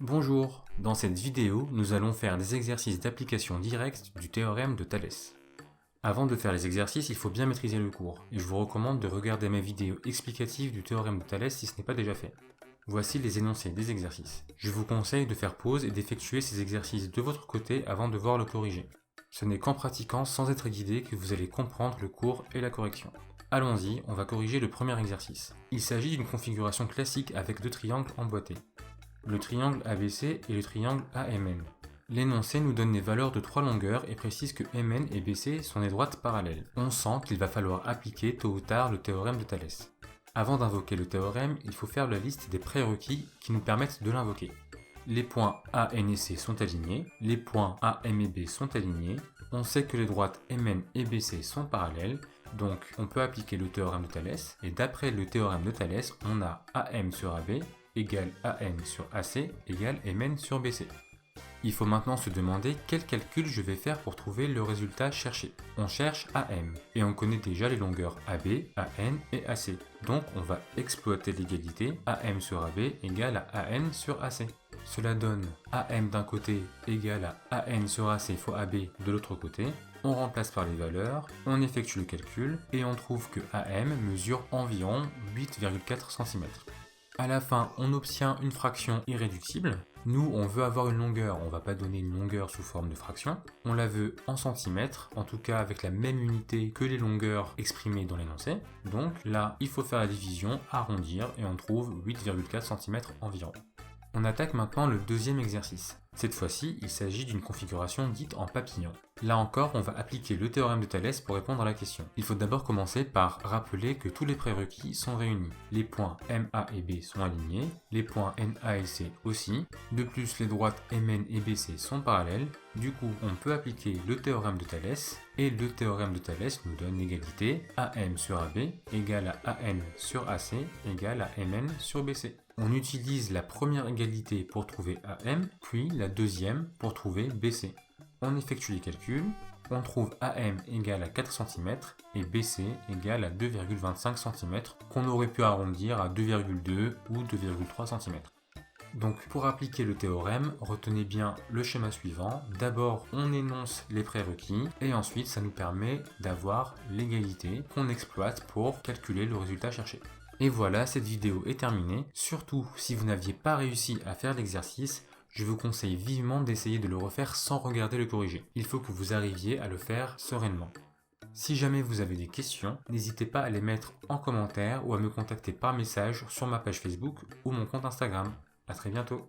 Bonjour, dans cette vidéo, nous allons faire des exercices d'application directe du théorème de Thalès. Avant de faire les exercices, il faut bien maîtriser le cours, et je vous recommande de regarder mes vidéos explicatives du théorème de Thalès si ce n'est pas déjà fait. Voici les énoncés des exercices. Je vous conseille de faire pause et d'effectuer ces exercices de votre côté avant de voir le corriger. Ce n'est qu'en pratiquant sans être guidé que vous allez comprendre le cours et la correction. Allons-y, on va corriger le premier exercice. Il s'agit d'une configuration classique avec deux triangles emboîtés. Le triangle ABC et le triangle AMN. L'énoncé nous donne les valeurs de trois longueurs et précise que MN et BC sont des droites parallèles. On sent qu'il va falloir appliquer tôt ou tard le théorème de Thalès. Avant d'invoquer le théorème, il faut faire la liste des prérequis qui nous permettent de l'invoquer. Les points A, N et C sont alignés, les points A, M et B sont alignés, on sait que les droites MN et BC sont parallèles, donc on peut appliquer le théorème de Thalès, et d'après le théorème de Thalès, on a AM sur AB égale AN sur AC égale MN sur BC. Il faut maintenant se demander quel calcul je vais faire pour trouver le résultat cherché. On cherche AM, et on connaît déjà les longueurs AB, AN et AC. Donc on va exploiter l'égalité AM sur AB égale à AN sur AC. Cela donne AM d'un côté égale à AN sur AC fois AB de l'autre côté. On remplace par les valeurs, on effectue le calcul, et on trouve que AM mesure environ 8,4 cm. À la fin, on obtient une fraction irréductible. Nous, on veut avoir une longueur, on ne va pas donner une longueur sous forme de fraction. On la veut en centimètres, en tout cas avec la même unité que les longueurs exprimées dans l'énoncé. Donc là, il faut faire la division, arrondir, et on trouve 8,4 cm environ. On attaque maintenant le deuxième exercice. Cette fois-ci, il s'agit d'une configuration dite en papillon. Là encore, on va appliquer le théorème de Thalès pour répondre à la question. Il faut d'abord commencer par rappeler que tous les prérequis sont réunis. Les points M, A et B sont alignés, les points N, A et C aussi. De plus, les droites MN et BC sont parallèles. Du coup, on peut appliquer le théorème de Thalès, et le théorème de Thalès nous donne l'égalité AM sur AB égale à AN sur AC égale à MN sur BC. On utilise la première égalité pour trouver AM, puis la deuxième pour trouver BC. On effectue les calculs, on trouve AM égale à 4 cm et BC égale à 2,25 cm qu'on aurait pu arrondir à 2,2 ou 2,3 cm. Donc pour appliquer le théorème, retenez bien le schéma suivant. D'abord, on énonce les prérequis et ensuite ça nous permet d'avoir l'égalité qu'on exploite pour calculer le résultat cherché. Et voilà, cette vidéo est terminée. Surtout, si vous n'aviez pas réussi à faire l'exercice, je vous conseille vivement d'essayer de le refaire sans regarder le corrigé. Il faut que vous arriviez à le faire sereinement. Si jamais vous avez des questions, n'hésitez pas à les mettre en commentaire ou à me contacter par message sur ma page Facebook ou mon compte Instagram. A très bientôt.